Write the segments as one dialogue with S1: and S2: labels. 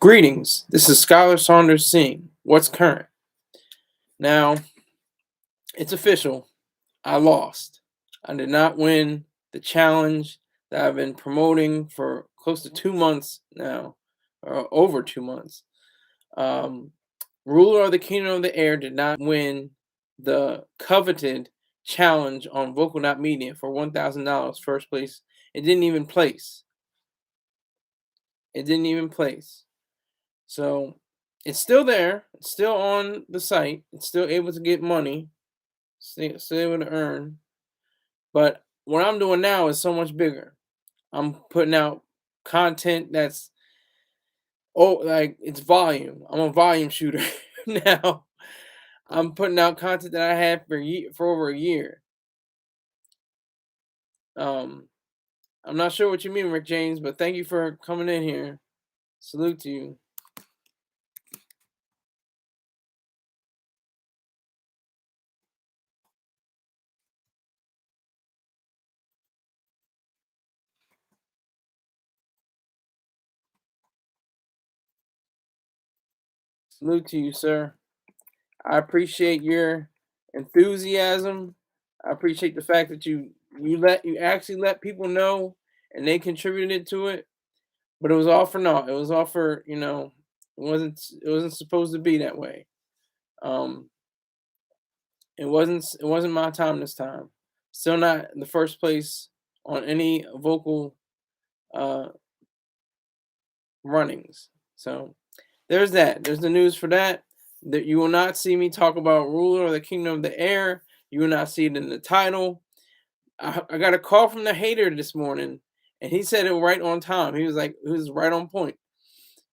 S1: Greetings. This is Scholar Saunders Singh. What's current? Now, it's official. I lost. I did not win the challenge that I've been promoting for close to 2 months now, or over 2 months. Um, Ruler of the Kingdom of the Air did not win the coveted challenge on Vocal Not Media for $1,000 first place. It didn't even place. It didn't even place. So it's still there. It's still on the site. It's still able to get money. Still able to earn. But what I'm doing now is so much bigger. I'm putting out content that's like it's volume. I'm a volume shooter now. I'm putting out content that I had for over a year. Um, I'm not sure what you mean, Rick James, but thank you for coming in here. Salute to you. Salute to you, sir. I appreciate your enthusiasm. I appreciate the fact that you actually let people know and they contributed to it. But it was all for naught. It was all for, it wasn't supposed to be that way. Um it wasn't my time this time. Still not in the first place on any vocal uh runnings. So there's that. There's the news for that. That you will not see me talk about ruler of the kingdom of the air. You will not see it in the title. I got a call from the hater this morning, and he said it right on time. He was right on point.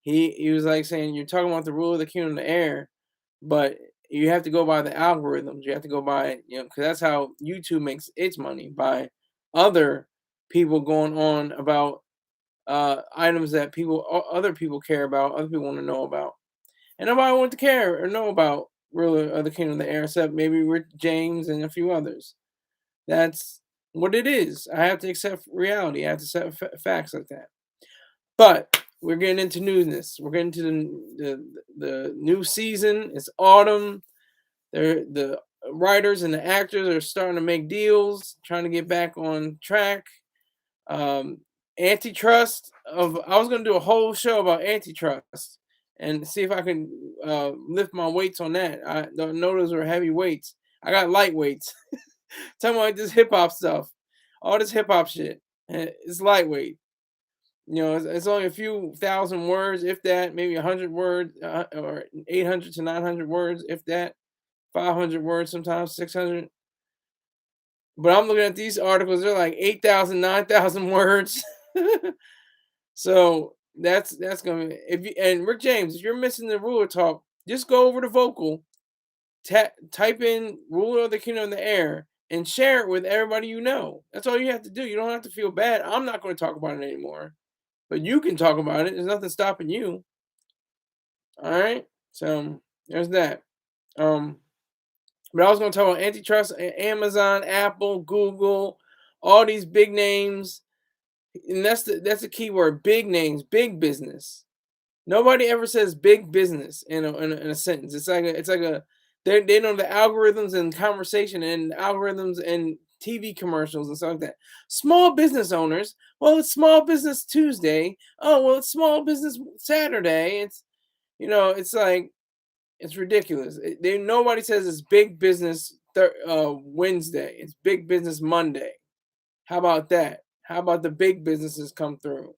S1: He was like saying, "You're talking about the ruler of the kingdom of the air, but you have to go by the algorithms. You have to go by, because that's how YouTube makes its money, by other people going on about items that other people care about, other people want to know about, and nobody wants to care or know about ruler of the kingdom of the air except maybe Rick James and a few others. That's what it is. I have to accept reality. I have to accept facts like that. But we're getting into newness. We're getting to the new season. It's autumn. The writers and the actors are starting to make deals, trying to get back on track. Um, Antitrust. I was going to do a whole show about antitrust and see if I can lift my weights on that. I don't know those are heavy weights. I got light weights. Talking about this hip hop stuff, all this hip hop shit. It's lightweight. It's only a few thousand words, if that, maybe 100 words, or 800 to 900 words, if that, 500 words, sometimes 600. But I'm looking at these articles; they're like 8,000, 9,000 words. So that's gonna be, if you and Rick James, if you're missing the ruler talk, just go over to Vocal, type in "ruler of the kingdom of the air" and share it with everybody you know. That's all you have to do. You don't have to feel bad. I'm not going to talk about it anymore, but you can talk about it. There's nothing stopping you. All right. So there's that. Um, but I was going to talk about antitrust, Amazon, Apple, Google, all these big names, and that's the key word: big names, big business. Nobody ever says big business in a sentence. It's like a they know the algorithms and conversation and algorithms and TV commercials and stuff like that. Small business owners. Well, it's Small Business Tuesday. Oh, well, it's Small Business Saturday. It's like it's ridiculous. Nobody says it's big business Wednesday. It's big business Monday. How about that? How about the big businesses come through?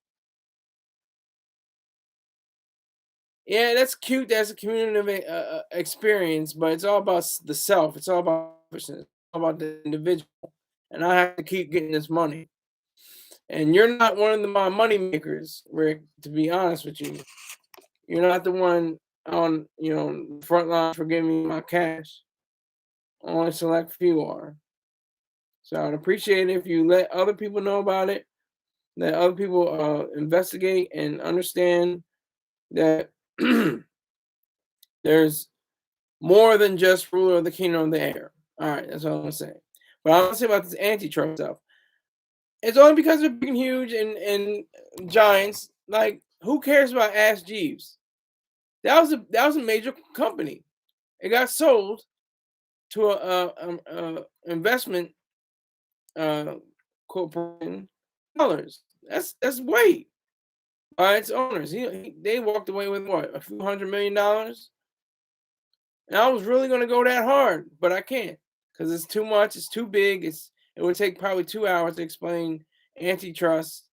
S1: Yeah, that's cute. That's a community experience, but it's all about the self. It's all about person. It's all about the individual. And I have to keep getting this money. And you're not one of my money makers, Rick. To be honest with you, you're not the one on front line for giving me my cash. Only select few are. So I'd appreciate it if you let other people know about it. Let other people investigate and understand that there's more than just ruler of the kingdom of the air. All right, that's all I'm gonna say. But I'm gonna say about this antitrust stuff. It's only because they're big and huge and giants. Like, who cares about Ask Jeeves? That was a major company. It got sold to a investment uh, corporation dollars. That's weight by its owners. They walked away with what, a few $100 million, and I was really gonna go that hard, but I can't because it's too much. It's too big. It would take probably 2 hours to explain antitrust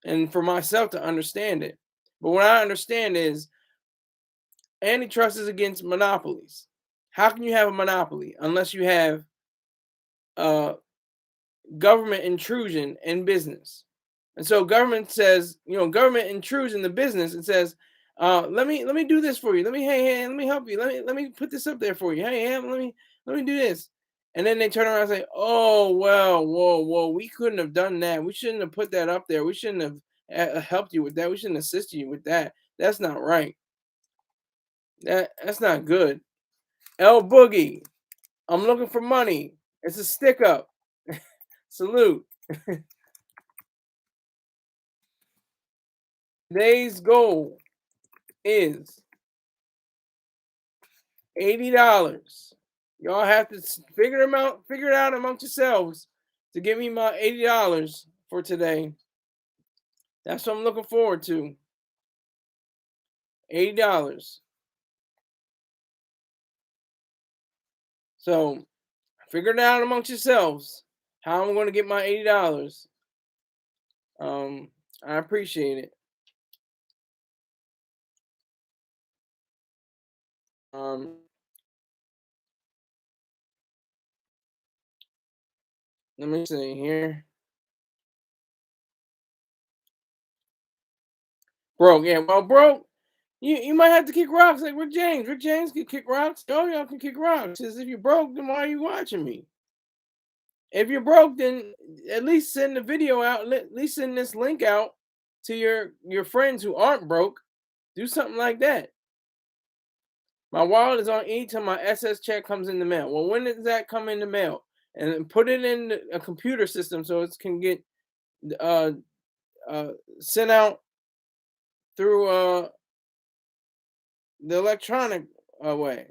S1: and for myself to understand it. But what I understand is antitrust is against monopolies. How can you have a monopoly unless you have uh, government intrusion in business? And so government says, government intrudes in the business and says, let me do this for you. Let me help you. Let me put this up there for you. Hey, let me do this. And then they turn around and say, oh well, whoa, we couldn't have done that. We shouldn't have put that up there. We shouldn't have helped you with that. We shouldn't assist you with that. That's not right. That's not good. L Boogie, I'm looking for money. It's a stick up. Salute. Today's goal is $80. Y'all have to figure it out amongst yourselves to give me my $80 for today. That's what I'm looking forward to. $80. So figure it out amongst yourselves how I'm going to get my $80. I appreciate it. Um, let me see here. Broke, yeah. Well, broke. You might have to kick rocks like Rick James. Rick James can kick rocks. Oh, y'all can kick rocks. Says if you're broke, then why are you watching me? If you're broke, then at least send the video out. At least send this link out to your friends who aren't broke. Do something like that. My wallet is on E till my SS check comes in the mail. Well, when does that come in the mail? And then put it in a computer system so it can get uh, sent out through the electronic way.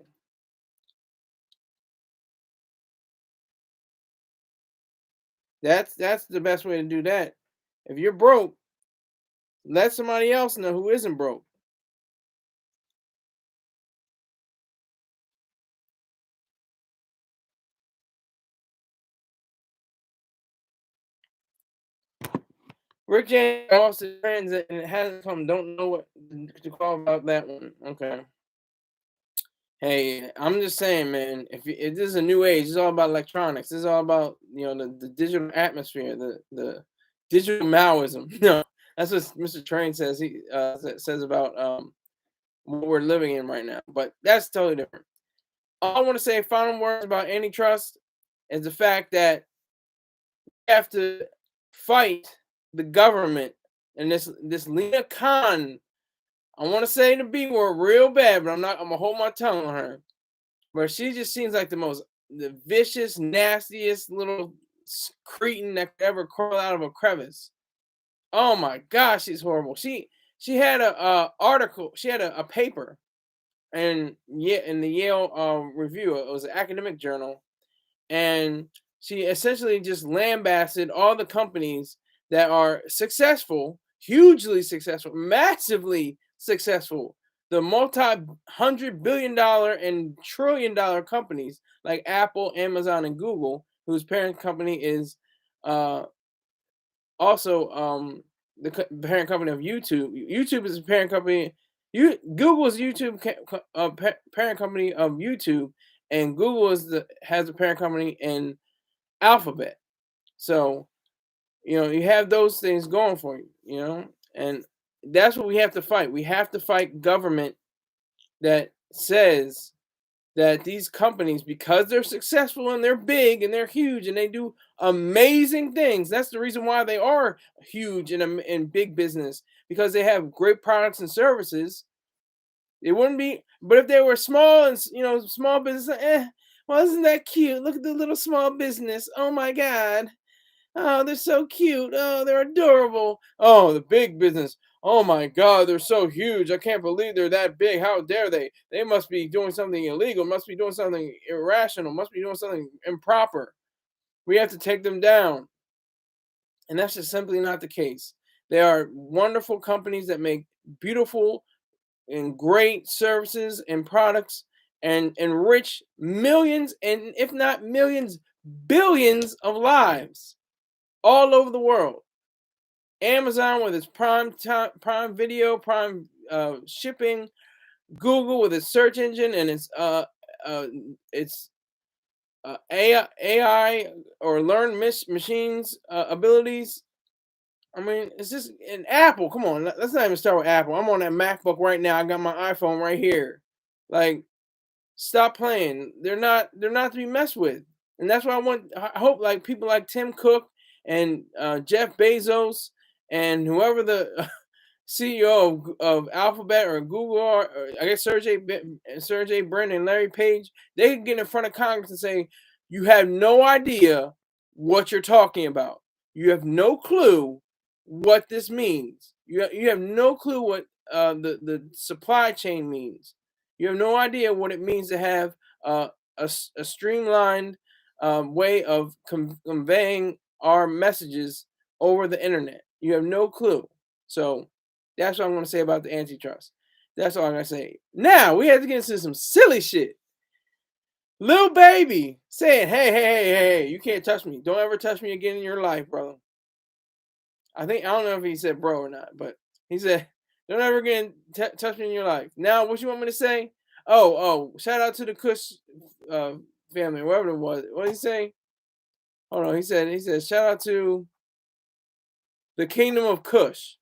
S1: That's the best way to do that. If you're broke, let somebody else know who isn't broke. Rick James lost his friends and it hasn't come. Don't know what to call about that one. Okay. Hey, I'm just saying, man. If this is a new age, it's all about electronics. It's all about the digital atmosphere, the digital Maoism. That's what Mr. Train says. He says about what we're living in right now. But that's totally different. All I want to say, final words about antitrust, is the fact that we have to fight the government and this Lena Khan. I want to say the B word real bad, but I'm not. I'm gonna hold my tongue on her. But she just seems like the vicious, nastiest little cretin that could ever crawl out of a crevice. Oh my gosh, she's horrible. She had a article. She had a paper, and yeah, in the Yale Review. It was an academic journal, and she essentially just lambasted all the companies that are successful, hugely successful, massively successful, the multi-hundred-billion-dollar and trillion-dollar companies like Apple, Amazon, and Google, whose parent company is uh, also parent company of YouTube. YouTube is a parent company. Google's parent company of YouTube, and Google has a parent company in Alphabet. So you have those things going for you, and that's what we have to fight. We have to fight government that says that these companies, because they're successful and they're big and they're huge and they do amazing things. That's the reason why they are huge in big business, because they have great products and services. It wouldn't be, but if they were small and small business, well, isn't that cute? Look at the little small business. Oh my God. Oh, they're so cute. Oh, they're adorable. Oh, the big business. "Oh my God, they're so huge. I can't believe they're that big. How dare they? They must be doing something illegal. Must be doing something irrational. Must be doing something improper. We have to take them down." And that's just simply not the case. They are wonderful companies that make beautiful and great services and products and enrich millions, and if not millions, billions of lives all over the world. Amazon with its Prime Video, Prime shipping, Google with its search engine and uh, its AI or learn machines abilities. I mean, it's just an Apple. Come on, let's not even start with Apple. I'm on that MacBook right now. I got my iPhone right here. Like, stop playing. They're not to be messed with. And that's why I hope like people like Tim Cook and Jeff Bezos and whoever the CEO of Alphabet or Google, or I guess Sergey Brin and Larry Page, they can get in front of Congress and say, "You have no idea what you're talking about. You have no clue what this means. You have no clue what the supply chain means. You have no idea what it means to have a streamlined way of conveying our messages over the internet. You have no clue." So that's what I'm going to say about the antitrust. That's all I'm going to say. Now we have to get into some silly shit. Lil Baby saying, "Hey, hey, hey, hey, you can't touch me. Don't ever touch me again in your life, brother." I don't know if he said bro or not, but he said, "Don't ever again touch me in your life." Now, what you want me to say? Oh, shout out to the Kush uh, family, whoever it was. What did he say? Hold on. He said, shout out to the Kingdom of Kush,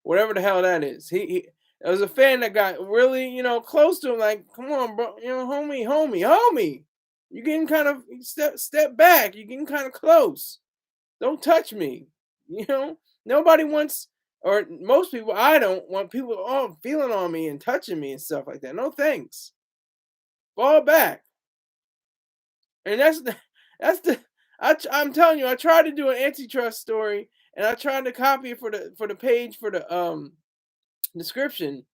S1: whatever the hell that is. He there was a fan that got really, close to him, like, "Come on, bro, homie. You getting kind of step back. You getting kind of close. Don't touch me." You know, nobody wants, or most people, I don't want people feeling on me and touching me and stuff like that. No thanks. Fall back. And that's the I'm telling you, I tried to do an antitrust story and I tried to copy it for the page for the description,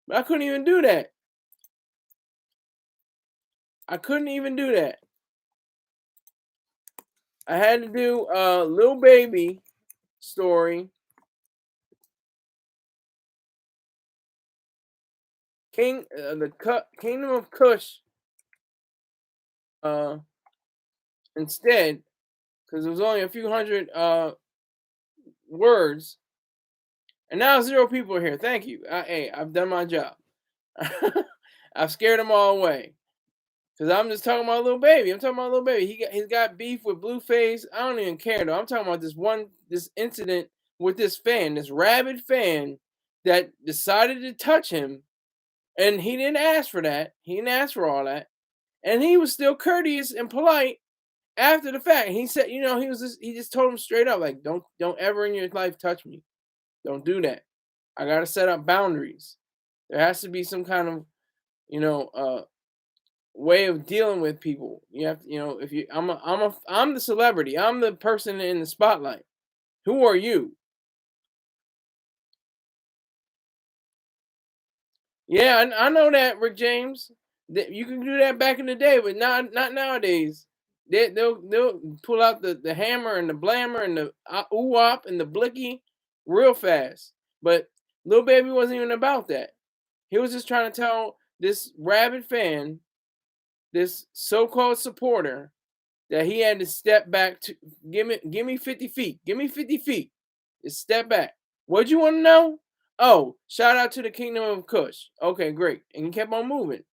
S1: but I couldn't even do that. I couldn't even do that. I had to do a Lil Baby story, Kingdom of Kush, uh, instead, because it was only a few hundred words, and now 0 people are here. Thank you. Hey, I've done my job. I've scared them all away. Cause I'm just talking about Lil Baby. I'm talking about Lil Baby. He's got beef with Blueface. I don't even care though. I'm talking about this incident with this fan, this rabid fan that decided to touch him, and he didn't ask for that. He didn't ask for all that, and he was still courteous and polite after the fact. He said, he just told him straight up, like, don't ever in your life touch me. Don't do that. I gotta set up boundaries. There has to be some kind of, you know, uh, way of dealing with people. You have to, if you I'm the celebrity. I'm the person in the spotlight. Who are you? Yeah, I know that, Rick James. That you can do that back in the day, but not nowadays. They'll pull out the hammer and the blammer and the ooh wop and the blicky real fast. But Lil Baby wasn't even about that. He was just trying to tell this rabid fan, this so-called supporter, that he had to step back to give me 50 feet. Give me 50 feet. Just step back. What you want to know? Oh, shout out to the Kingdom of Kush. Okay, great. And he kept on moving.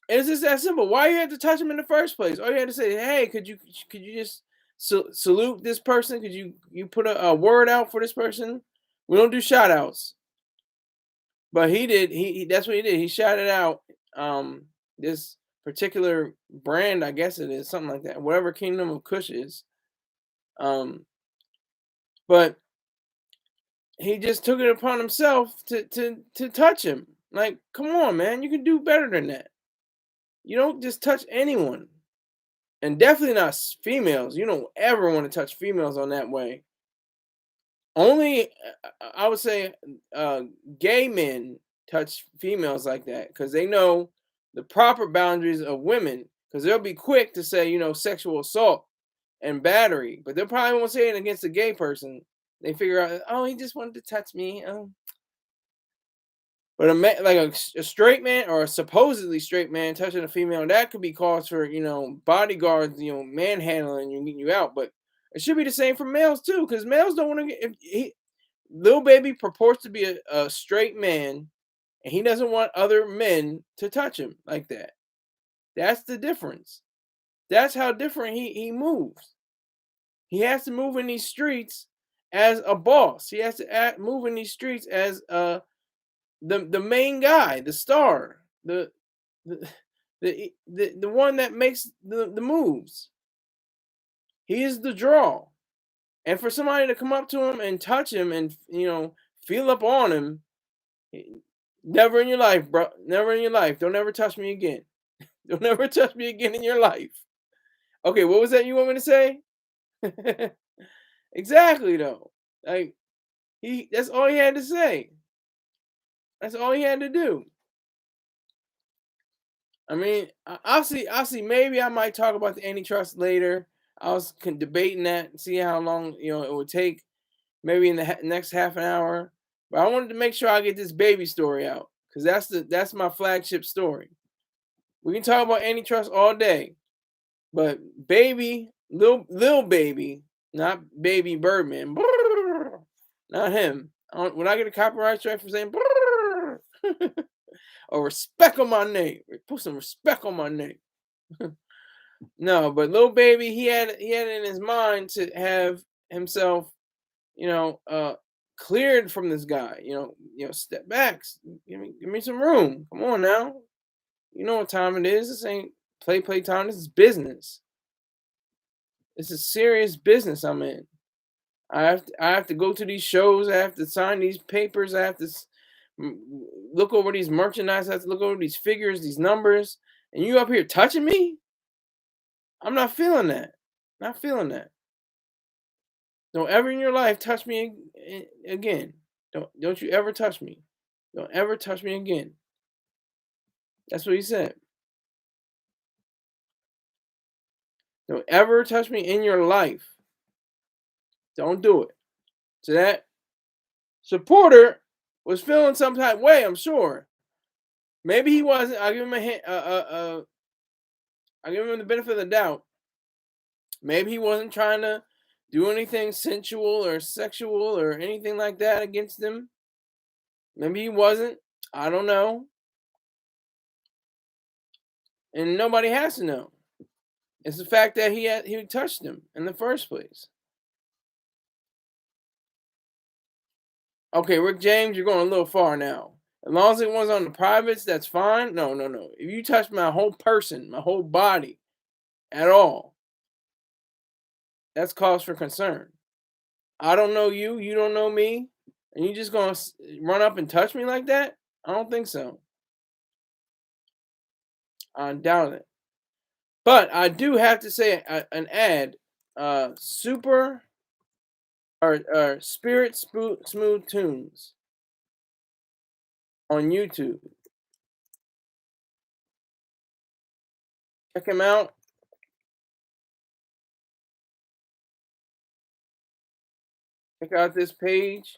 S1: It's just that simple. Why you had to touch him in the first place? All you had to say, "Hey, could you just salute this person? Could you put a word out for this person?" We don't do shout outs. But he did. That's what he did. He shouted out this particular brand, I guess it is, something like that. Whatever Kingdom of Kush is. Um, but he just took it upon himself to touch him. Like, come on, man, you can do better than that. You don't just touch anyone, and definitely not females. You don't ever want to touch females on that way. Only I would say gay men touch females like that because they know the proper boundaries of women. Because they'll be quick to say, sexual assault and battery, but they'll probably won't say it against a gay person. They figure out, oh, he just wanted to touch me. But like a straight man or a supposedly straight man touching a female, that could be cause for bodyguards, manhandling you, getting you out. But it should be the same for males too, because males don't want to get. If Lil Baby purports to be a straight man, and he doesn't want other men to touch him like that. That's the difference. That's how different he moves. He has to move in these streets as a boss. He has to move in these streets as the main guy, the star, the the one that makes the moves. He is the draw. And for somebody to come up to him and touch him and feel up on him, eh, never in your life, bro. Never in your life. Don't ever touch me again. Don't ever touch me again in your life. Okay, what was that you want me to say? Exactly though. Like that's all he had to say. That's all he had to do. I mean, I'll see. I'll see. Maybe I might talk about the antitrust later. I was debating that and see how long it would take. Maybe in the next half an hour. But I wanted to make sure I get this baby story out because that's my flagship story. We can talk about antitrust all day, but baby, Lil Baby, not Baby Birdman, not him. When I get a copyright strike for saying or respect on my name, put some respect on my name. No, but Lil Baby, he had it in his mind to have himself, you know, uh, cleared from this guy. Step back, give me some room. Come on now, you know what time it is. This ain't play time. This is business. This is serious business I'm in. I have to go to these shows. I have to sign these papers. I have to look over these merchandise. I have to look over these figures, these numbers. And you up here touching me? I'm not feeling that. Not feeling that. Don't ever in your life touch me again. Don't you ever touch me. Don't ever touch me again. That's what he said. Don't ever touch me in your life. Don't do it. So that supporter was feeling some type of way, I'm sure. Maybe he wasn't. I'll give him a hint. I'll give him the benefit of the doubt. Maybe he wasn't trying to do anything sensual or sexual or anything like that against them. Maybe he wasn't. I don't know. And nobody has to know. It's the fact that he touched him in the first place. Okay, Rick James, you're going a little far now. As long as it was on the privates, that's fine. No, no, no. If you touch my whole person, my whole body at all, that's cause for concern. I don't know you, you don't know me, and you just gonna run up and touch me like that? I don't think so. I doubt it. But I do have to say an ad. Super or Spirit Smooth Tunes on YouTube. Check him out. Check out this page.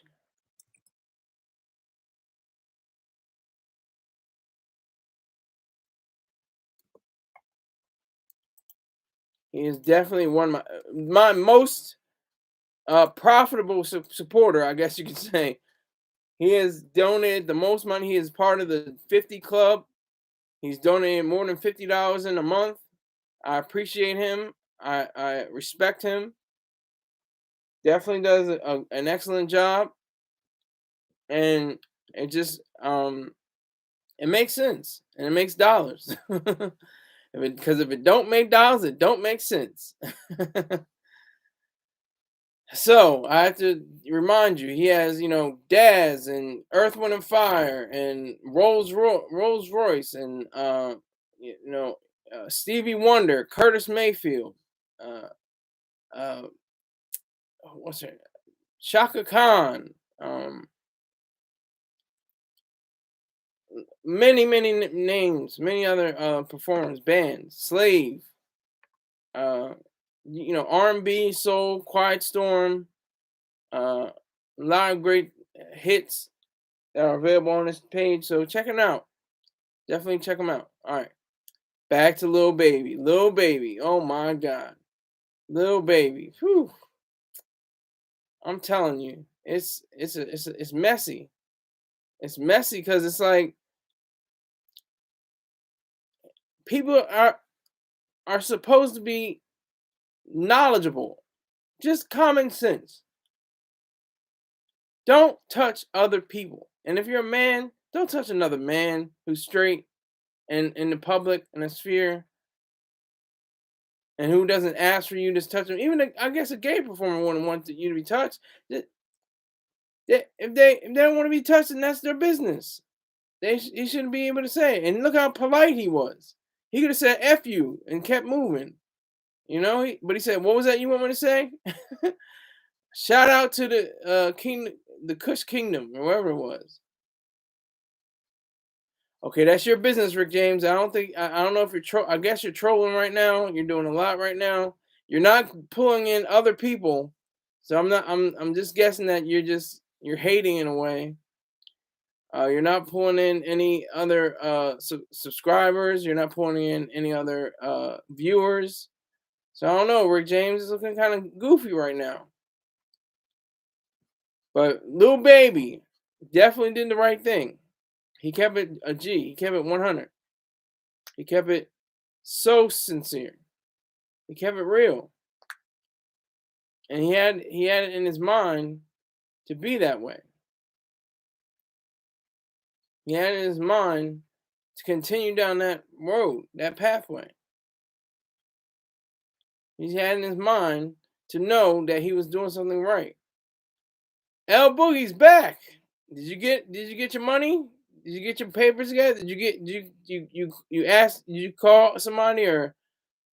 S1: He is definitely one of my most profitable supporter, I guess you could say. He has donated the most money. He is part of the 50 Club. He's donated more than $50 in a month. I appreciate him. I respect him. Definitely does an excellent job, and it just it makes sense and it makes dollars. Because if it don't make dollars, it don't make sense. So I have to remind you, he has Daz and Earth, Wind and Fire and Rolls Royce and you know Stevie Wonder, Curtis Mayfield, uh, what's her? Shaka Khan, many names, many other performers, bands, Slave, uh, R&B, soul, Quiet Storm, a lot of great hits that are available on this page. So check them out. Definitely check them out. All right, back to Lil Baby. Lil Baby. Oh my God, Lil Baby. Whew. I'm telling you, it's messy. It's messy because it's like people are supposed to be knowledgeable, just common sense. Don't touch other people. And if you're a man, don't touch another man who's straight and in the public in the sphere and who doesn't ask for you to touch them. Even I guess a gay performer wouldn't want you to be touched. If they don't want to be touched, then that's their business. He shouldn't be able to say it. And look how polite he was. He could have said "F you" and kept moving. But he said, "What was that you want me to say?" Shout out to the the Kush Kingdom, or wherever it was. Okay, that's your business, Rick James. I don't know if I guess you're trolling right now. You're doing a lot right now. You're not pulling in other people, so I'm not. I'm just guessing that you're hating in a way. You're not pulling in any other subscribers. You're not pulling in any other viewers. So I don't know. Rick James is looking kind of goofy right now. But Lil Baby definitely did the right thing. He kept it a G. He kept it 100. He kept it so sincere. He kept it real. And he had it in his mind to be that way. He had it in his mind to continue down that road, that pathway. He had in his mind to know that he was doing something right. L Boogie's back. Did you get your money? Did you get your papers together? Did you call somebody or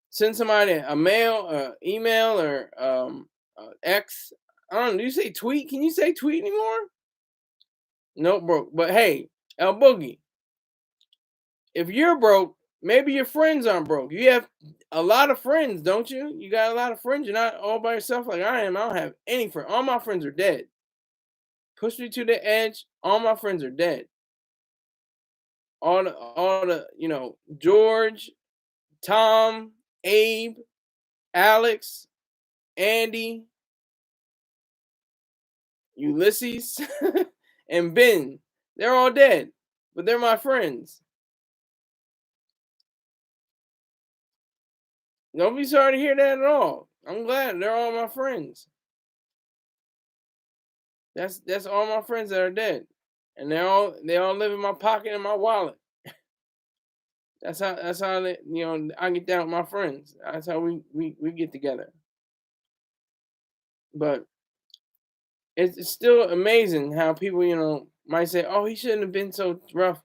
S1: send somebody a mail or email or X? I don't know. Do you say tweet? Can you say tweet anymore? No, broke. But hey, L Boogie, if you're broke, maybe your friends aren't broke. You have a lot of friends, don't you? You got a lot of friends. You're not all by yourself like I am. I don't have any friends. All my friends are dead. Push me to the edge. All my friends are dead. All the George, Tom, Abe, Alex, Andy, Ulysses, and Ben. They're all dead, but they're my friends. Don't be sorry to hear that at all. I'm glad they're all my friends. That's all my friends that are dead, and they all live in my pocket and my wallet. That's how I get down with my friends. That's how we get together. But it's still amazing how people might say, "Oh, he shouldn't have been so rough."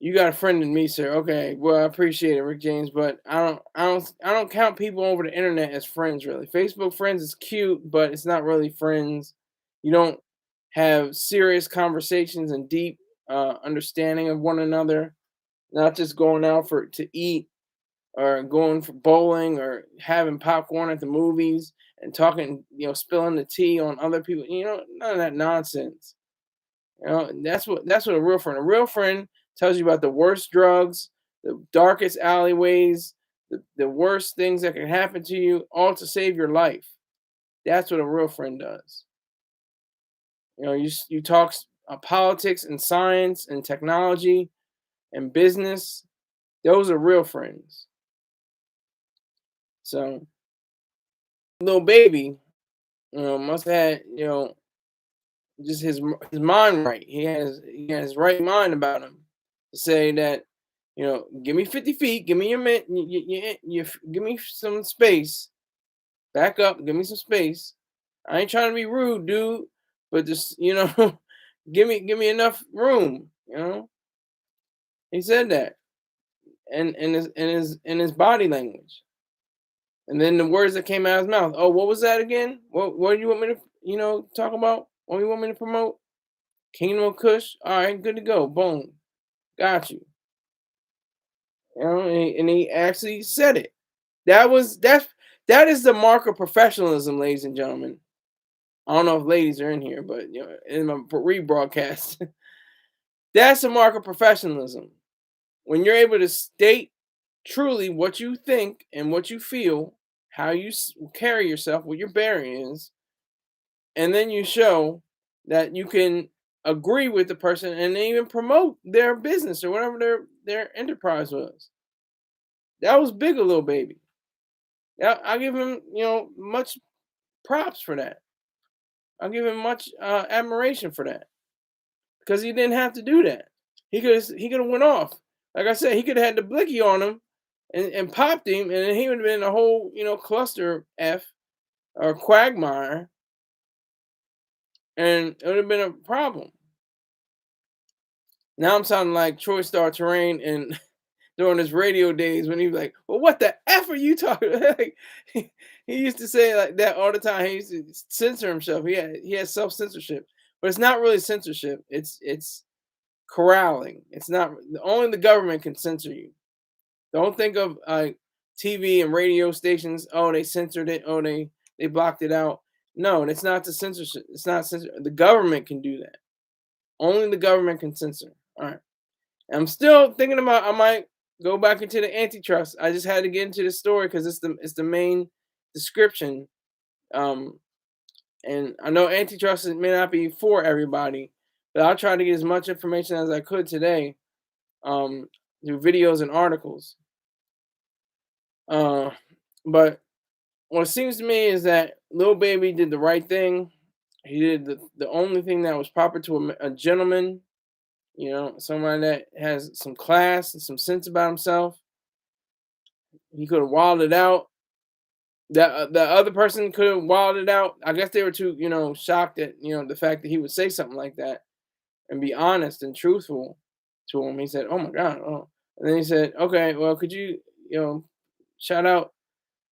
S1: You got a friend in me, sir. Okay, well, I appreciate it, Rick James, but I don't count people over the internet as friends. Really, Facebook friends is cute, but it's not really friends. You don't have serious conversations and deep understanding of one another. Not just going out to eat or going for bowling or having popcorn at the movies and talking, spilling the tea on other people. None of that nonsense. That's what a real friend. A real friend tells you about the worst drugs, the darkest alleyways, the worst things that can happen to you, all to save your life. That's what a real friend does. You talk politics and science and technology and business. Those are real friends. So, Lil Baby, must have had just his mind right. He has his right mind about him to say that give me 50 feet, give me give me some space, back up, give me some space. I ain't trying to be rude, dude, but just give me enough room. He said that, and in his body language. And then the words that came out of his mouth. Oh, what was that again? What do you want me to, talk about? What do you want me to promote? Kingdom of Kush. All right, good to go. Boom, got you. And he actually said it. That is the mark of professionalism, ladies and gentlemen. I don't know if ladies are in here, but in my rebroadcast, that's a mark of professionalism. When you're able to state truly what you think and what you feel, how you carry yourself, what your bearing is, and then you show that you can agree with the person and even promote their business or whatever their enterprise was. That was big, a Lil Baby. Yeah, I give him much props for that. I give him much admiration for that because he didn't have to do that. He could have went off. Like I said, he could have had the blicky on him and popped him, and then he would have been a whole cluster F or quagmire, and it would have been a problem. Now I'm sounding like Troy Star Terrain and during his radio days when he was like, "Well, what the f are you talking?" Like, he used to say like that all the time. He used to censor himself. He had self censorship, but it's not really censorship. It's corralling. It's not only the government can censor you. Don't think of TV and radio stations. Oh, they censored it. Oh, they blocked it out. No, it's not the censorship. It's not censor. The government can do that. Only the government can censor. All right. I'm still thinking about I might go back into the antitrust. I just had to get into the story because it's the main description. Um, and I know antitrust may not be for everybody, but I'll try to get as much information as I could today through videos and articles. Uh, but what seems to me is that Lil Baby did the right thing. He did the only thing that was proper to a gentleman. Someone that has some class and some sense about himself. He could have wilded out. The other person could have wilded out. I guess they were too, shocked at the fact that he would say something like that and be honest and truthful to him. He said, "Oh my God!" Oh, and then he said, "Okay, well, could you, shout out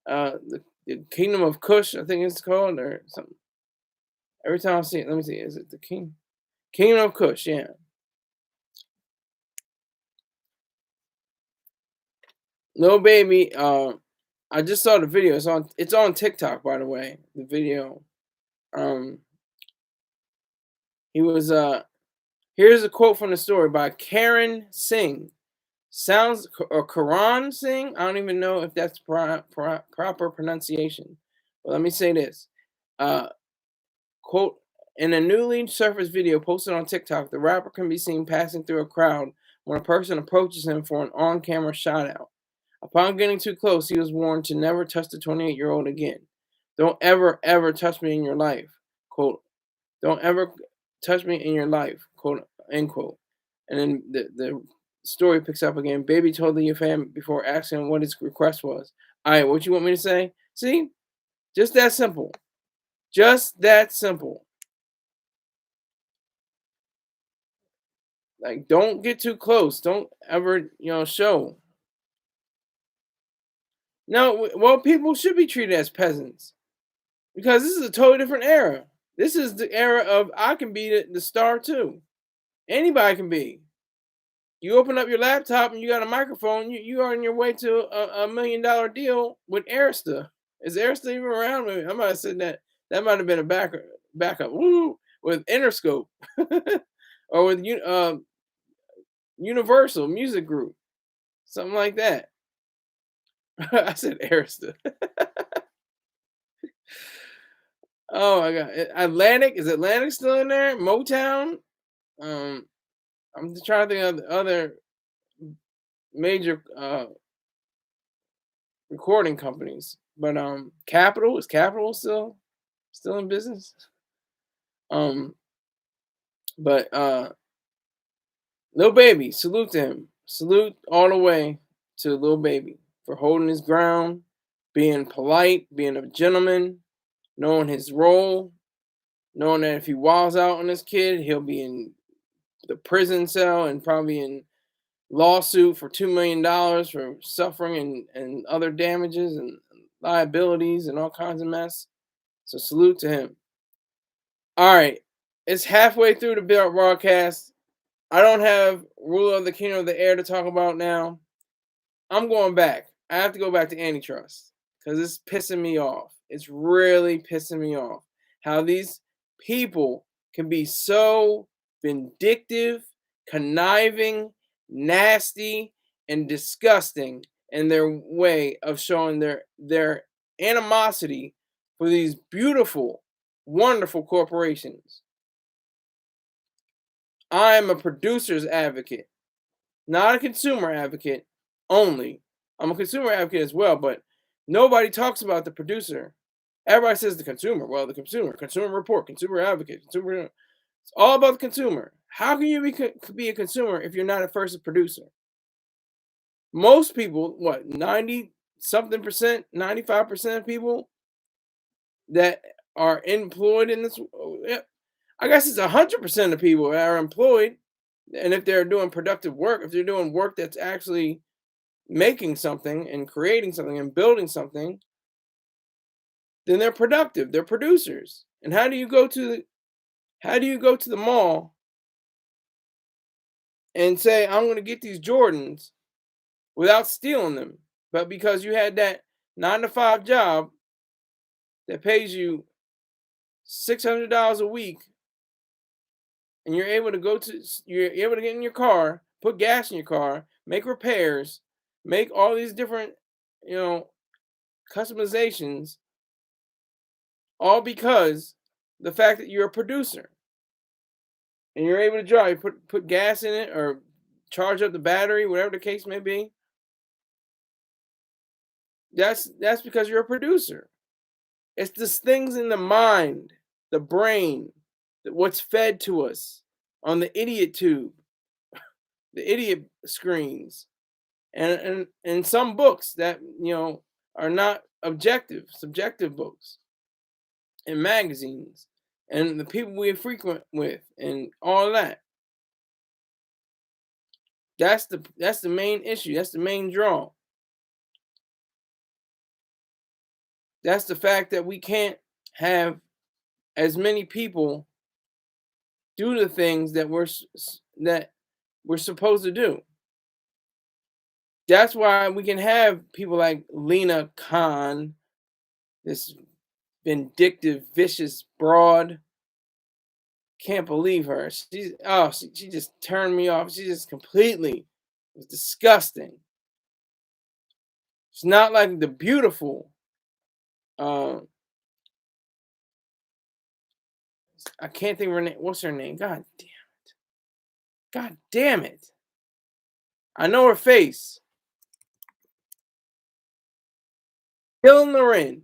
S1: the Kingdom of Kush? I think it's called or something." Every time I see it, let me see. Is it the Kingdom of Kush? Yeah. Lil Baby, I just saw the video. It's on TikTok, by the way. The video. Um, he was Here's a quote from the story by KARAN SINGH. Sounds or KARAN SINGH. I don't even know if that's proper pronunciation. But let me say this. Uh, Quote, in a newly surfaced video posted on TikTok, the rapper can be seen passing through a crowd when a person approaches him for an on-camera shout out. Upon getting too close, he was warned to never touch the 28-year-old again. Don't ever, ever touch me in your life. Quote, don't ever touch me in your life. Quote, end quote. And then the story picks up again. Baby told the fan before asking what his request was. All right, what you want me to say? See? Just that simple. Just that simple. Like, don't get too close. Don't ever, show. No, well, people should be treated as peasants because this is a totally different era. This is the era of I can be the star too. Anybody can be. You open up your laptop and you got a microphone. You are on your way to a $1 million deal with Arista. Is Arista even around? I might have said that. That might have been a backup. Woo, with Interscope or with Universal Music Group, something like that. I said Arista. Oh my God, Atlantic, is Atlantic still in there? Motown. Um, I'm just trying to think of the other major recording companies, but Capitol, is Capitol still in business? Um, but Lil Baby, salute to him. Salute all the way to Lil Baby for holding his ground, being polite, being a gentleman, knowing his role, knowing that if he walls out on this kid, he'll be in the prison cell and probably in lawsuit for $2 million for suffering and other damages and liabilities and all kinds of mess. So salute to him. All right, it's halfway through the broadcast. I don't have Ruler of the Kingdom of the Air to talk about now. I'm going back. I have to go back to antitrust because it's pissing me off. It's really pissing me off how these people can be so vindictive, conniving, nasty, and disgusting in their way of showing their animosity for these beautiful, wonderful corporations. I'm a producer's advocate, not a consumer advocate only. I'm a consumer advocate as well, but nobody talks about the producer. Everybody says the consumer. Well, the consumer report, consumer advocate, consumer. It's all about the consumer. How can you be a consumer if you're not at first a producer? Most people, what, 90 something percent, 95% of people that are employed in this, I guess it's 100% of people that are employed. And if they're doing productive work, if they're doing work that's actually making something and creating something and building something, then they're productive. They're producers. And how do you go to the mall and say, I'm going to get these Jordans without stealing them? But because you had that 9 to 5 job that pays you $600 a week, and you're able to get in your car, put gas in your car, make repairs, make all these different, you know, customizations, all because the fact that you're a producer and you're able to drive, put gas in it or charge up the battery, whatever the case may be. That's because you're a producer. It's the things in the mind, the brain, what's fed to us on the idiot tube, the idiot screens, and some books that are not objective, subjective books, and magazines, and the people we frequent with, and all of that. That's the main issue. That's the main draw. That's the fact that we can't have as many people do the things that we're supposed to do. That's why we can have people like Lena Khan, this vindictive, vicious broad. Can't believe her. She just turned me off. She just completely was disgusting. It's not like the beautiful. I can't think of her name. What's her name? God damn it. God damn it. I know her face. Dylan Loren.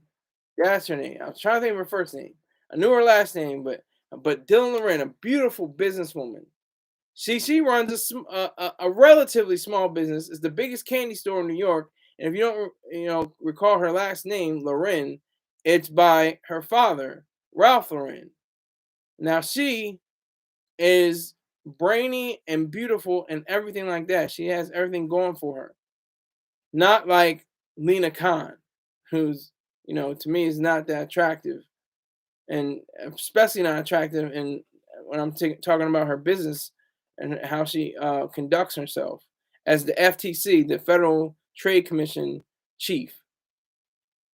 S1: That's her name. I was trying to think of her first name. I knew her last name, but Dylan Loren, a beautiful businesswoman. She runs a relatively small business. It's the biggest candy store in New York. And if you don't recall her last name, Loren, it's by her father, Ralph Lauren. Now she is brainy and beautiful and everything like that. She has everything going for her. Not like Lena Khan, who's, to me is not that attractive. And especially not attractive when I'm talking about her business and how she conducts herself as the FTC, the Federal Trade Commission chief,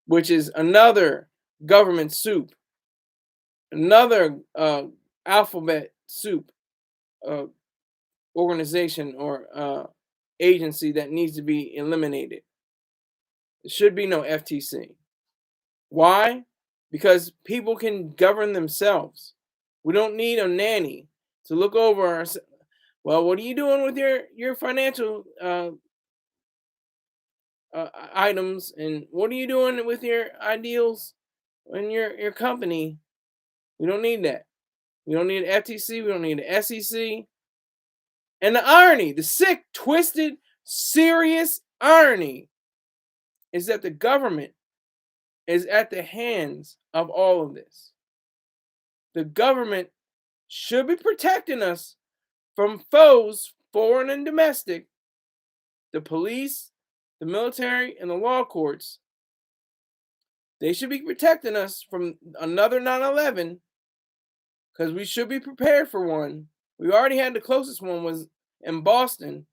S1: which is another government soup, another alphabet soup organization or agency that needs to be eliminated. There should be no FTC. Why? Because people can govern themselves. We don't need a nanny to look over our. Well, what are you doing with your financial items, and what are you doing with your ideals in your company? We don't need that. We don't need an FTC. We don't need an SEC. And the irony, the sick, twisted, serious irony, is that the government is at the hands of all of this. The government should be protecting us from foes, foreign and domestic, the police, the military, and the law courts. They should be protecting us from another 9/11 because we should be prepared for one. We already had the closest one was in Boston.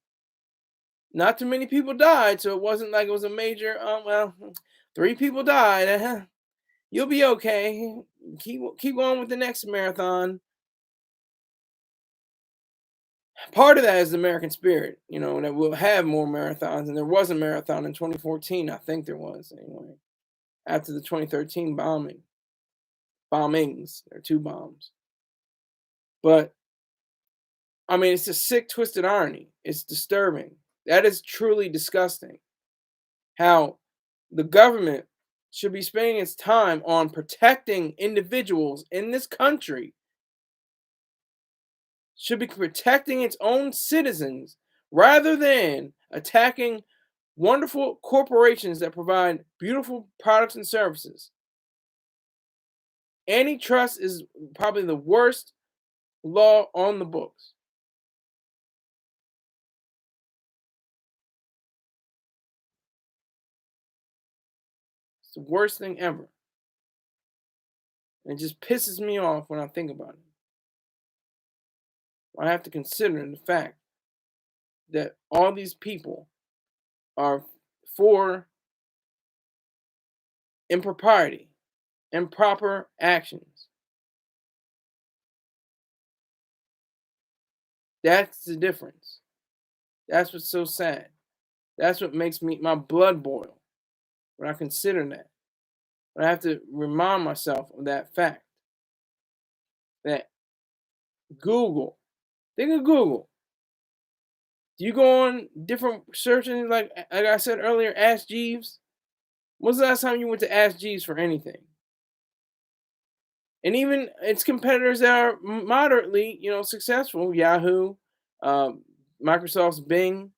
S1: Not too many people died, so it wasn't like it was a major. Well, 3 people died. You'll be okay. Keep going with the next marathon. Part of that is the American spirit, that we'll have more marathons. And there was a marathon in 2014. I think there was anyway. After the 2013 bombings, there are 2 bombs. But I mean, it's a sick, twisted irony. It's disturbing. That is truly disgusting. How the government should be spending its time on protecting individuals in this country, should be protecting its own citizens rather than attacking wonderful corporations that provide beautiful products and services. Antitrust is probably the worst law on the books. It's the worst thing ever. And it just pisses me off when I think about it. I have to consider the fact that all these people are for impropriety, improper actions. That's the difference. That's what's so sad. That's what makes my blood boil when I consider that. But I have to remind myself of that fact that Google, think of Google. Do you go on different search engines like I said earlier, Ask Jeeves? When's the last time you went to Ask Jeeves for anything? And even its competitors that are moderately, successful, Yahoo, um, Microsoft's Bing,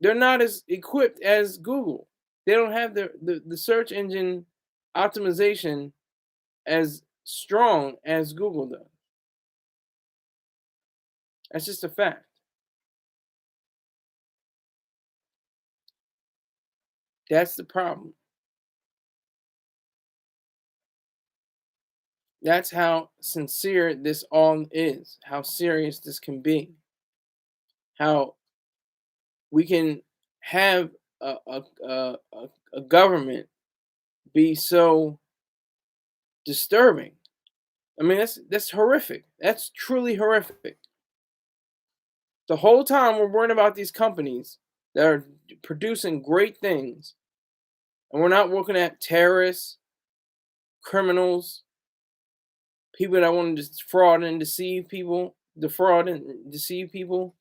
S1: they're not as equipped as Google. They don't have the search engine optimization as strong as Google does. That's just a fact. That's the problem. That's how sincere this all is, how serious this can be, how we can have a government be so disturbing. I mean, that's horrific. That's truly horrific. The whole time we're worrying about these companies that are producing great things, and we're not looking at terrorists, criminals, people that want to just fraud and deceive people, defraud and deceive people.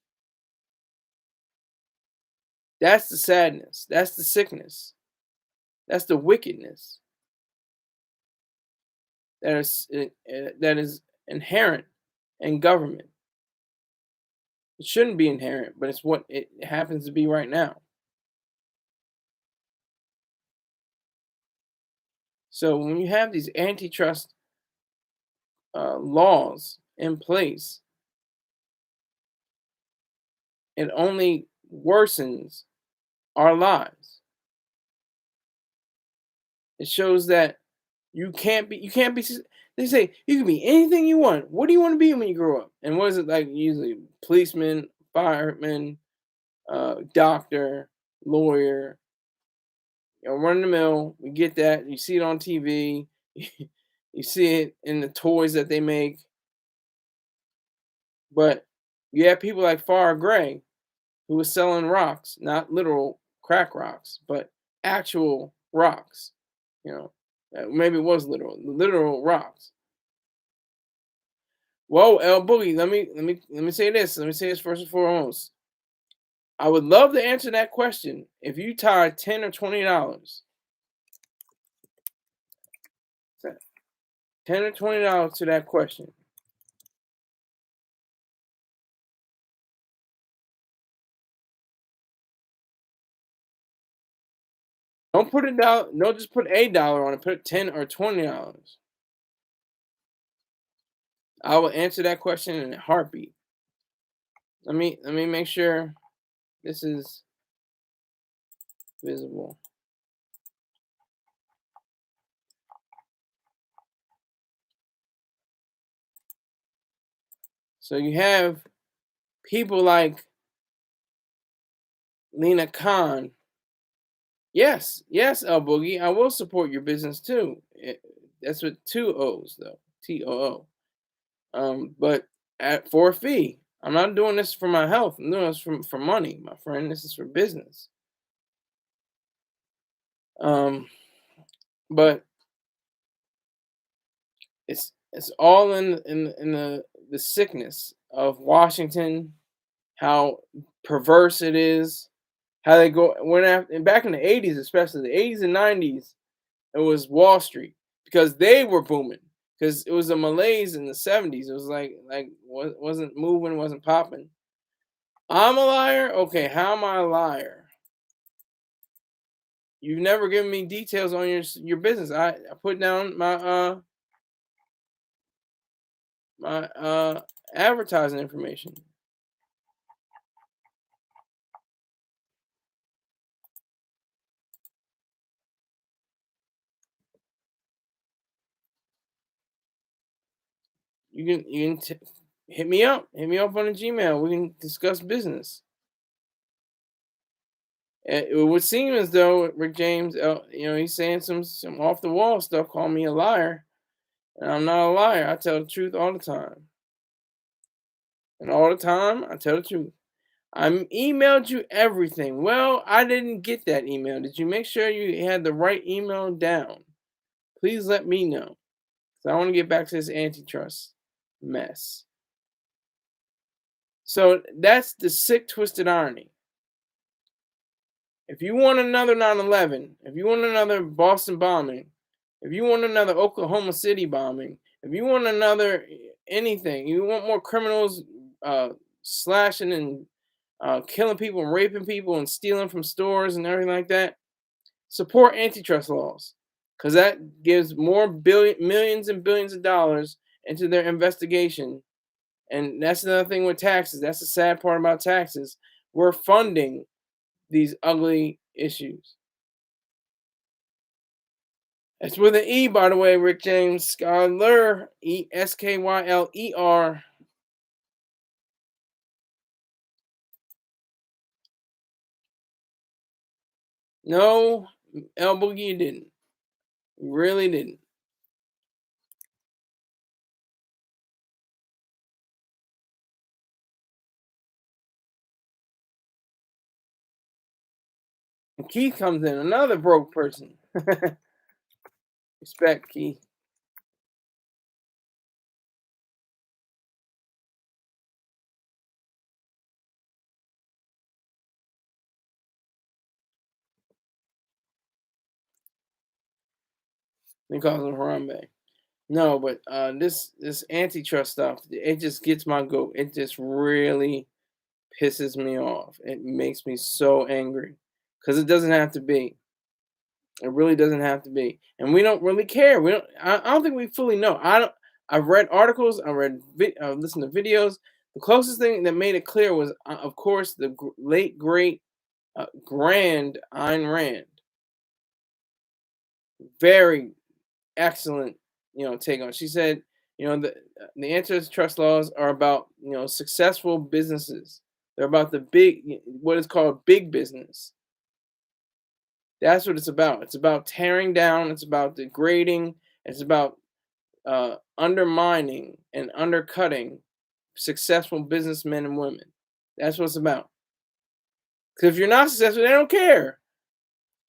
S1: That's the sadness. That's the sickness. That's the wickedness that is inherent in government. It shouldn't be inherent, but it's what it happens to be right now. So when you have these antitrust laws in place, it only worsens our lives. It shows that you can't be. They say you can be anything you want. What do you want to be when you grow up? And what is it like? Usually, policeman, fireman, doctor, lawyer. Run the mill. We get that. You see it on TV. You see it in the toys that they make. But you have people like Farrah Gray, who was selling rocks, not literal crack rocks, but actual rocks. Maybe it was literal rocks. Whoa, L Boogie, let me say this. Let me say this first and foremost. I would love to answer that question if you tied $10 or $20. $10 or $20 to that question. Don't put it down. Don't just put $1 on it. Put $10 or $20. I will answer that question in a heartbeat. Let me make sure this is visible. So you have people like Lena Khan. Yes, yes, El Boogie, I will support your business too. That's with two O's though, TOO. But for a fee. I'm not doing this for my health. I'm doing this for money, my friend. This is for business. Um, but it's all in the sickness of Washington, how perverse it is, how they go went after and back in the 80s, especially the 80s and 90s, it was Wall Street because they were booming. Because it was a malaise in the 70s. It was like wasn't moving, wasn't popping. I'm a liar? Okay, how am I a liar? You've never given me details on your business. I put down my advertising information. You can hit me up on a Gmail. We can discuss business. It would seem as though Rick James, he's saying some off the wall stuff, calling me a liar, and I'm not a liar. I tell the truth all the time, and all the time I tell the truth. I emailed you everything. Well, I didn't get that email. Did you make sure you had the right email down? Please let me know. 'Cause I want to get back to this antitrust mess. So that's the sick, twisted irony. If you want another 9/11, if you want another Boston bombing, if you want another Oklahoma City bombing, if you want another anything, you want more criminals uh, slashing and killing people and raping people and stealing from stores and everything like that, support antitrust laws because that gives more millions and billions of dollars into their investigation. And that's another thing with taxes. That's the sad part about taxes. We're funding these ugly issues. It's with an E, by the way, Rick James. Skyler, Skyer. No, El Boogie, you didn't. You really didn't. And Keith comes in, another broke person. Respect, Keith. They call him Harambe. No, but this antitrust stuff, it just gets my goat. It just really pisses me off. It makes me so angry because it doesn't have to be. It really doesn't have to be, and we don't really care. We don't. I don't think we fully know. I don't. I've read articles. Listened to videos. The closest thing that made it clear was, of course, the late great, grand Ayn Rand. Very excellent, take on. She said, the antitrust laws are about successful businesses. They're about the big, what is called big business. That's what it's about. It's about tearing down. It's about degrading. It's about undermining and undercutting successful businessmen and women. That's what it's about. Because if you're not successful, they don't care.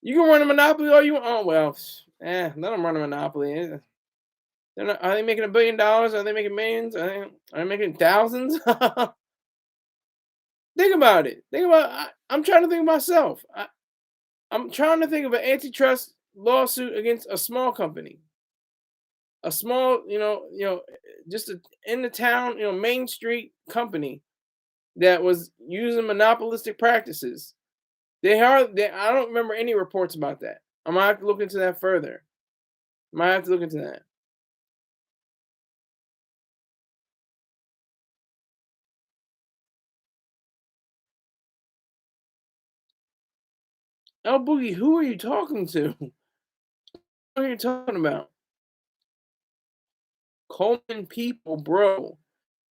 S1: You can run a monopoly all you want. Oh well, let them run a monopoly. They're not, are they making $1 billion? Are they making millions? Are they making thousands? Think about it. Think about. I'm trying to think of myself. I'm trying to think of an antitrust lawsuit against a small company, a small, just in the town, Main Street company that was using monopolistic practices. I don't remember any reports about that. I might have to look into that further. Might have to look into that. Oh, Boogie, who are you talking to? What are you talking about? Coleman people, bro.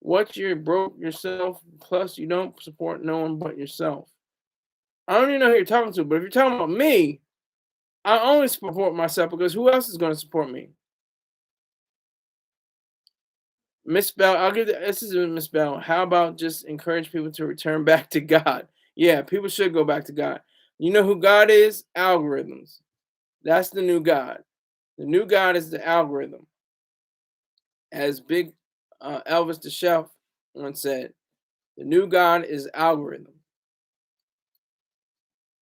S1: What you're broke yourself, plus you don't support no one but yourself. I don't even know who you're talking to, but if you're talking about me, I only support myself because who else is going to support me? Miss Bell, I'll give this is Miss Bell. How about just encourage people to return back to God? Yeah, people should go back to God. You know who God is? Algorithms. That's the new God. The new God is the algorithm. As Big Elvis the Chef once said, the new God is algorithm.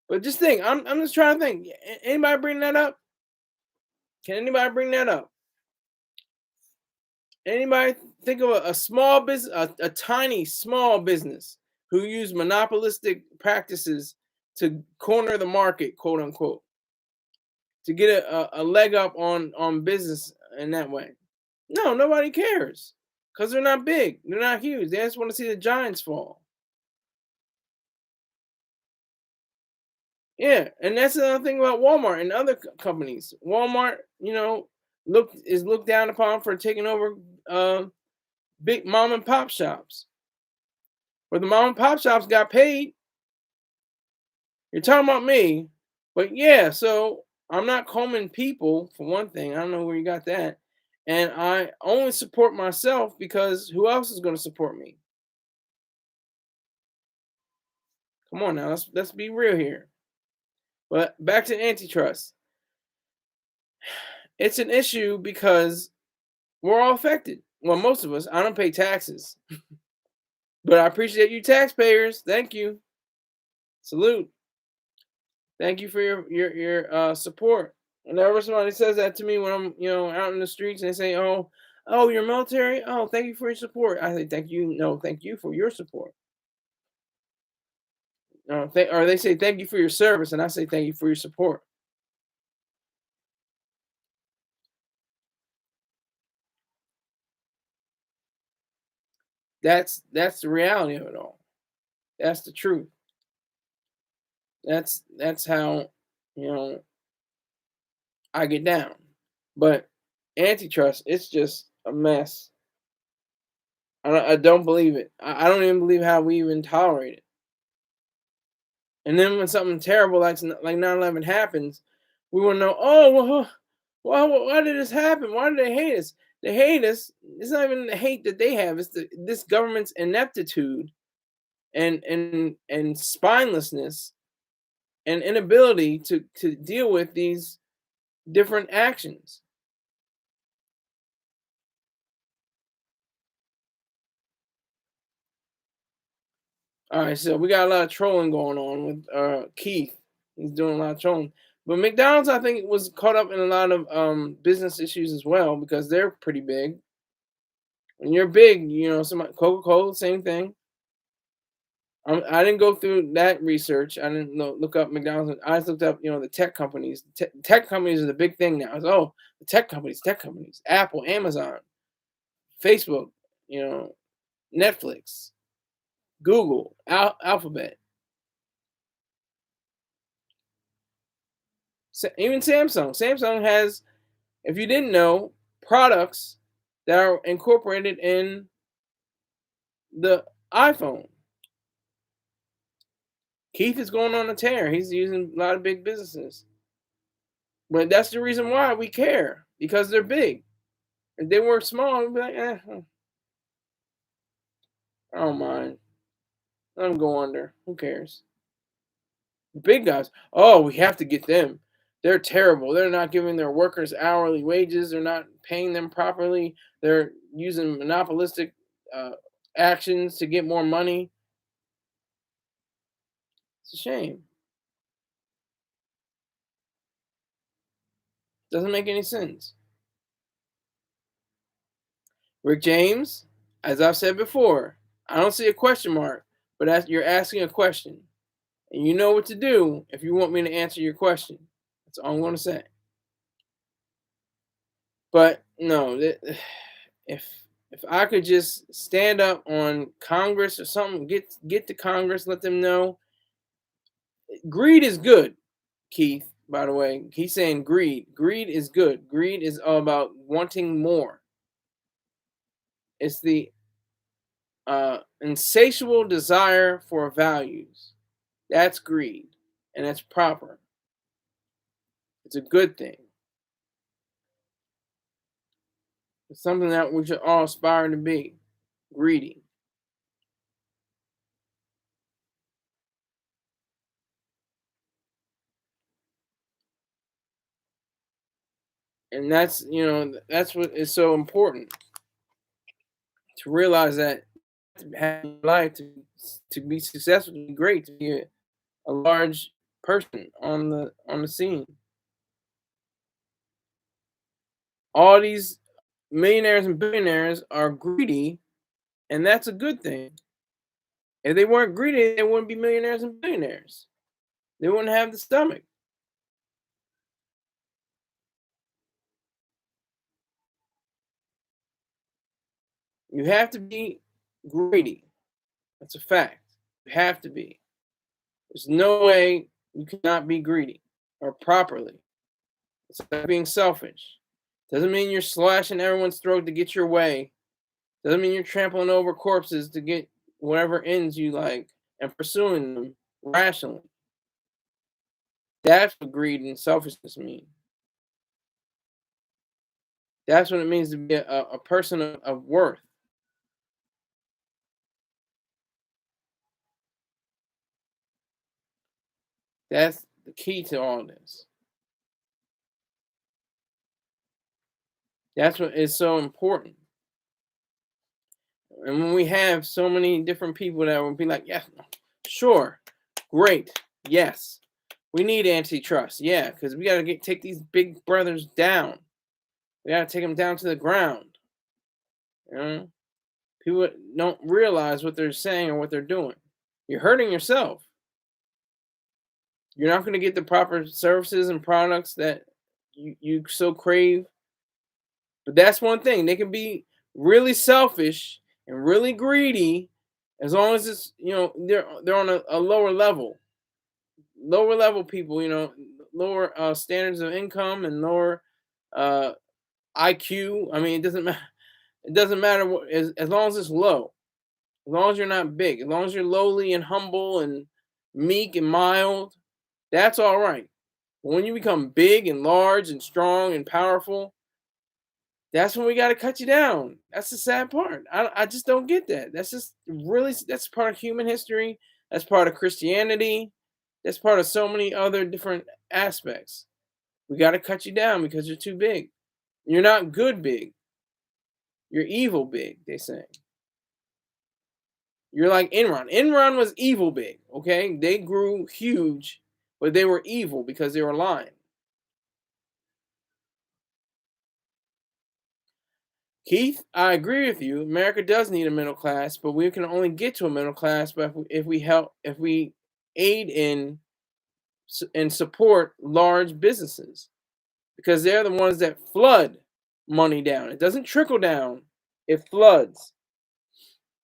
S1: But just think, I'm just trying to think. Anybody bring that up? Can anybody bring that up? Anybody think of a small business, a tiny small business who use monopolistic practices to corner the market, quote unquote, to get a leg up on business in that way? No, nobody cares because they're not big, they're not huge. They just want to see the giants fall. Yeah, and that's another thing about Walmart and other companies. Walmart, is looked down upon for taking over uh, big mom and pop shops. Where the mom and pop shops got paid. You're talking about me, but yeah. So I'm not combing people for one thing. I don't know where you got that, and I only support myself because who else is going to support me? Come on now, let's be real here. But back to antitrust. It's an issue because we're all affected. Well, most of us. I don't pay taxes, but I appreciate you taxpayers. Thank you. Salute. Thank you for your support. Whenever somebody says that to me when I'm out in the streets and they say, "Oh, you're military. Oh, thank you for your support." I say, "Thank you. No, thank you for your support." Or they say, "Thank you for your service," and I say, "Thank you for your support." That's the reality of it all. That's the truth. That's how you know I get down. But antitrust, it's just a mess. I don't believe it. I don't even believe how we even tolerate it. And then when something terrible like 9/11 happens, we want to know, oh, well, why did this happen? Why do they hate us? They hate us. It's not even the hate that they have. It's this government's ineptitude and spinelessness and inability to deal with these different actions. All right, so we got a lot of trolling going on with Keith. He's doing a lot of trolling. But McDonald's, I think, was caught up in a lot of business issues as well because they're pretty big. When you're big, some Coca-Cola, same thing. I didn't go through that research. I didn't look up McDonald's. I just looked up, the tech companies. Tech companies are the big thing now. The tech companies, Apple, Amazon, Facebook, you know, Netflix, Google, Alphabet, even Samsung. Samsung has, if you didn't know, products that are incorporated in the iPhone. Keith is going on a tear. He's using a lot of big businesses. But that's the reason why we care, because they're big. If they were small, we'd be like, I don't mind. Let them go under. Who cares? The big guys, oh, we have to get them. They're terrible. They're not giving their workers hourly wages. They're not paying them properly. They're using monopolistic uh, actions to get more money. It's a shame. Doesn't make any sense. Rick James, as I've said before, I don't see a question mark, but you're asking a question. And you know what to do if you want me to answer your question. That's all I'm going to say. But no, if if I could just stand up on Congress or something, get to Congress, let them know greed is good. Keith, by the way, he's saying greed. Greed is good. Greed is all about wanting more. It's the insatiable desire for values. That's greed, and that's proper. It's a good thing. It's something that we should all aspire to be greedy. And that's, that's what is so important to realize that to have life to be successful, to be great, to be a large person on the scene. All these millionaires and billionaires are greedy, and that's a good thing. If they weren't greedy, they wouldn't be millionaires and billionaires. They wouldn't have the stomach. You have to be greedy. That's a fact. You have to be. There's no way you cannot be greedy or properly. It's like being selfish. Doesn't mean you're slashing everyone's throat to get your way. Doesn't mean you're trampling over corpses to get whatever ends you like and pursuing them rationally. That's what greed and selfishness mean. That's what it means to be a person of worth. That's the key to all this. That's what is so important. And when we have so many different people that will be like, yeah, sure, great, yes, we need antitrust, yeah, because we got to take these big brothers down. We got to take them down to the ground. You know, people don't realize what they're saying or what they're doing. You're hurting yourself. You're not going to get the proper services and products that you so crave. But that's one thing. They can be really selfish and really greedy as long as it's, they're on a lower level. Lower level people, lower standards of income and lower uh, IQ. I mean, it doesn't matter. It doesn't matter as long as it's low. As long as you're not big, as long as you're lowly and humble and meek and mild, that's all right. But when you become big and large and strong and powerful, that's when we got to cut you down. That's the sad part. I just don't get that. That's just really, that's part of human history. That's part of Christianity. That's part of so many other different aspects. We got to cut you down because you're too big. You're not good big. You're evil big, they say. You're like Enron. Enron was evil big, okay? They grew huge, but they were evil because they were lying. Keith, I agree with you. America does need a middle class, but we can only get to a middle class but if we aid in and support large businesses because they're the ones that flood money down. It doesn't trickle down; it floods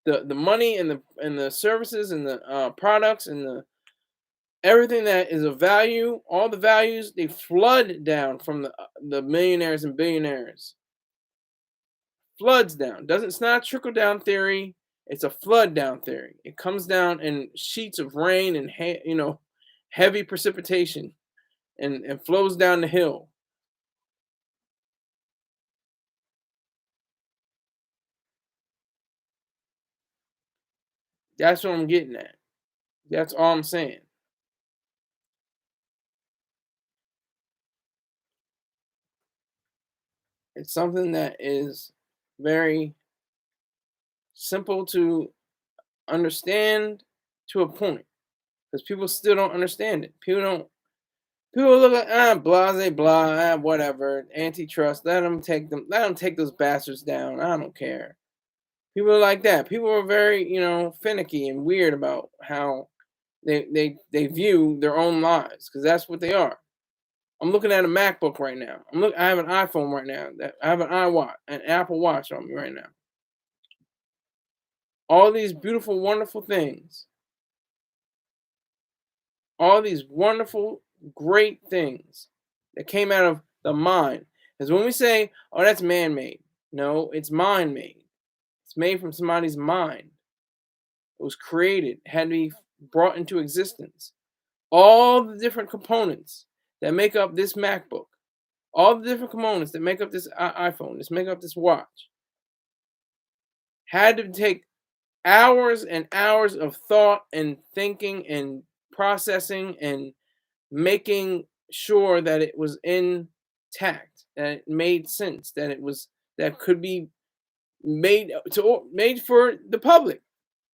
S1: the money and the services and the products and the everything that is of value. All the values they flood down from the millionaires and billionaires. Floods down. Doesn't It's not a trickle down theory. It's a flood down theory. It comes down in sheets of rain and heavy precipitation and flows down the hill. That's what I'm getting at. That's all I'm saying. It's something that is very simple to understand to a point because people still don't understand it. People look like blase blah whatever antitrust. Let them take those bastards down. I don't care. People are like that. People are very finicky and weird about how they view their own lives because that's what they are. I'm looking at a MacBook right now. I have an iPhone right now. I have an Apple Watch on me right now. All these beautiful, wonderful things. All these wonderful, great things that came out of the mind. Because when we say, "Oh, that's man-made," no, it's mind-made. It's made from somebody's mind. It was created, had to be brought into existence. All the different components that make up this MacBook, all the different components that make up this iPhone, this make up this watch, had to take hours and hours of thought and thinking and processing and making sure that it was intact, that it made sense, that it was that could be made for the public.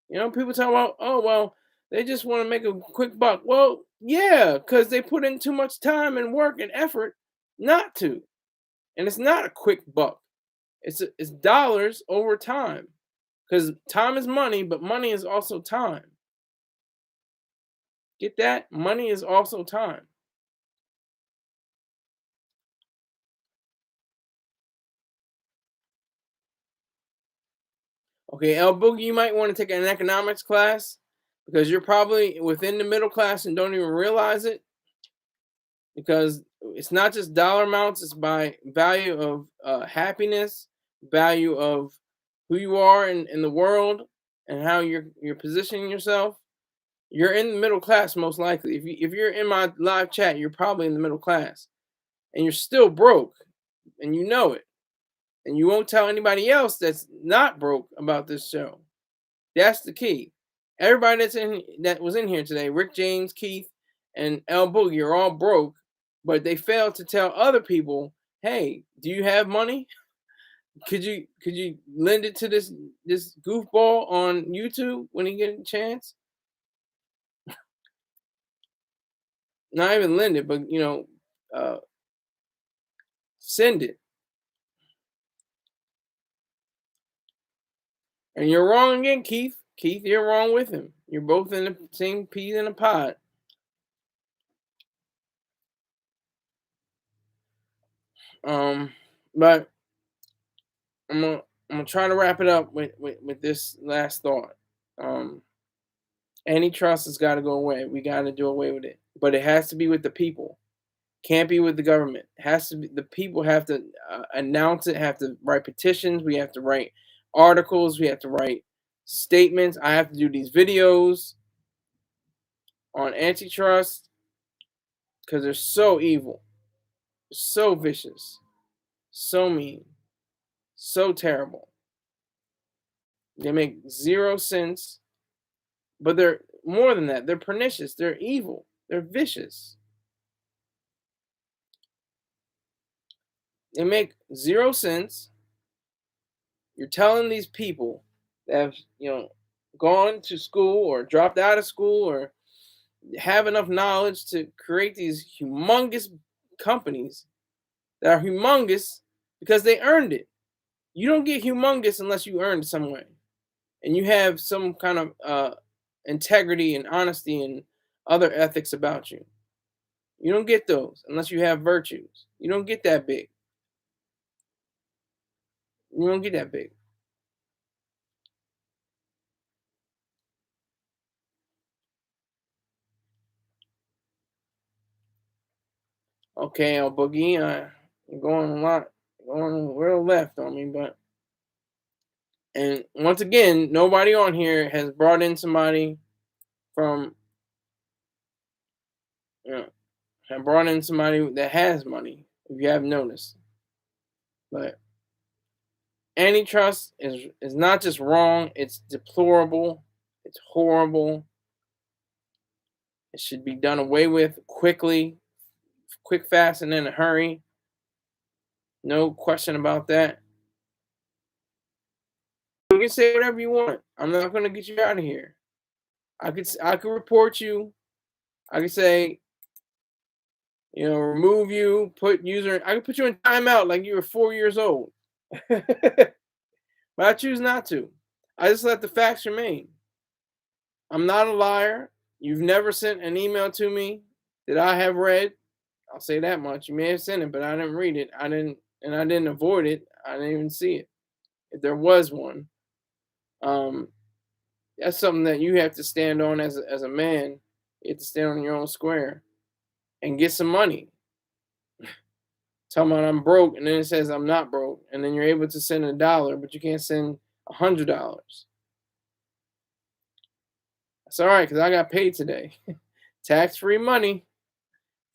S1: You know, people talk about, oh well, they just want to make a quick buck. Well, yeah, because they put in too much time and work and effort not to, and it's not a quick buck. It's dollars over time, because time is money, but money is also time. Get that? Money is also time. Okay, El Boogie, you might want to take an economics class because you're probably within the middle class and don't even realize it, because it's not just dollar amounts, it's by value of happiness, value of who you are in the world, and how you're positioning yourself. You're in the middle class most likely. If you're in my live chat, you're probably in the middle class, and you're still broke, and you know it, and you won't tell anybody else that's not broke about this show. That's the key. Everybody that was in here today, Rick James, Keith, and El Boogie, are all broke, but they failed to tell other people, "Hey, do you have money? Could you lend it to this goofball on YouTube when he get a chance? Not even lend it, but send it." And you're wrong again, Keith. Keith, you're wrong with him. You're both in the same peas in a pod. But I'm gonna I'm gonna try to wrap it up with this last thought. Um, Antitrust has got to go away. We got to do away with it, but it has to be with the people. Can't be with the government. It has to be the people have to announce it. Have to write petitions. We have to write articles. We have to write statements. I have to do these videos on antitrust because they're so evil, so vicious, so mean, so terrible. They make zero sense, but they're more than that. They're pernicious. They're evil. They're vicious. They make zero sense. You're telling these people that have, gone to school or dropped out of school or have enough knowledge to create these humongous companies that are humongous because they earned it. You don't get humongous unless you earned it some way, and you have some kind of integrity and honesty and other ethics about you. You don't get those unless you have virtues. You don't get that big. You don't get that big. Okay, Boogie, you're going a lot, going real left on me, but and once again, nobody on here has brought in somebody from, have brought in somebody that has money. If you have noticed, but antitrust is not just wrong; it's deplorable, it's horrible. It should be done away with quickly, quick, fast, and in a hurry. No question about that. You can say whatever you want. I'm not going to get you out of here. I could report you. I could say, remove you, put user. I could put you in timeout like you were 4 years old. But I choose not to. I just let the facts remain. I'm not a liar. You've never sent an email to me that I have read. I'll say that much. You may have sent it, but I didn't read it. I didn't avoid it. I didn't even see it. If there was one, um, that's something that you have to stand on as a man. You have to stand on your own square and get some money. Talking about I'm broke, and then it says I'm not broke, and then you're able to send $1, but you can't send $100. It's all right because I got paid today. Tax-free money,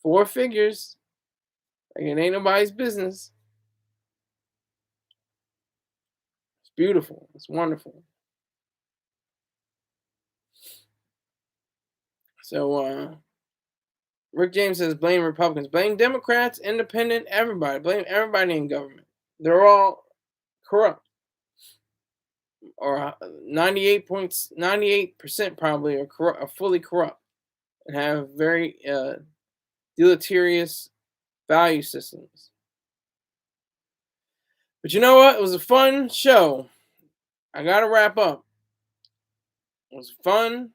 S1: 4 figures. Like it ain't nobody's business. It's beautiful. It's wonderful. So Rick James says blame Republicans, blame Democrats, independent, everybody, blame everybody in government. They're all corrupt, or 98% probably are corrupt, are fully corrupt, and have very deleterious value systems. But you know what? It was a fun show. I gotta wrap up. It was fun.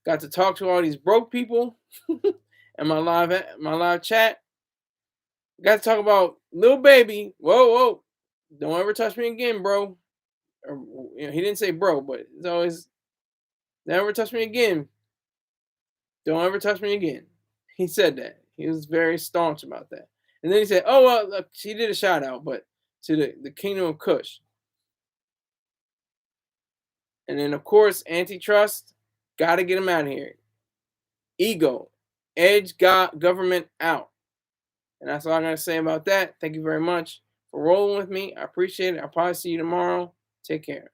S1: Got to talk to all these broke people in my live chat. Got to talk about Lil Baby. Whoa, whoa. Don't ever touch me again, bro. Or, he didn't say bro, but it's always never touch me again. Don't ever touch me again. He said that. He was very staunch about that. And then he said, oh, well, look, she did a shout out, but to the Kingdom of Kush. And then, of course, antitrust. Got to get him out of here. Ego. Edge got government out. And that's all I got to say about that. Thank you very much for rolling with me. I appreciate it. I'll probably see you tomorrow. Take care.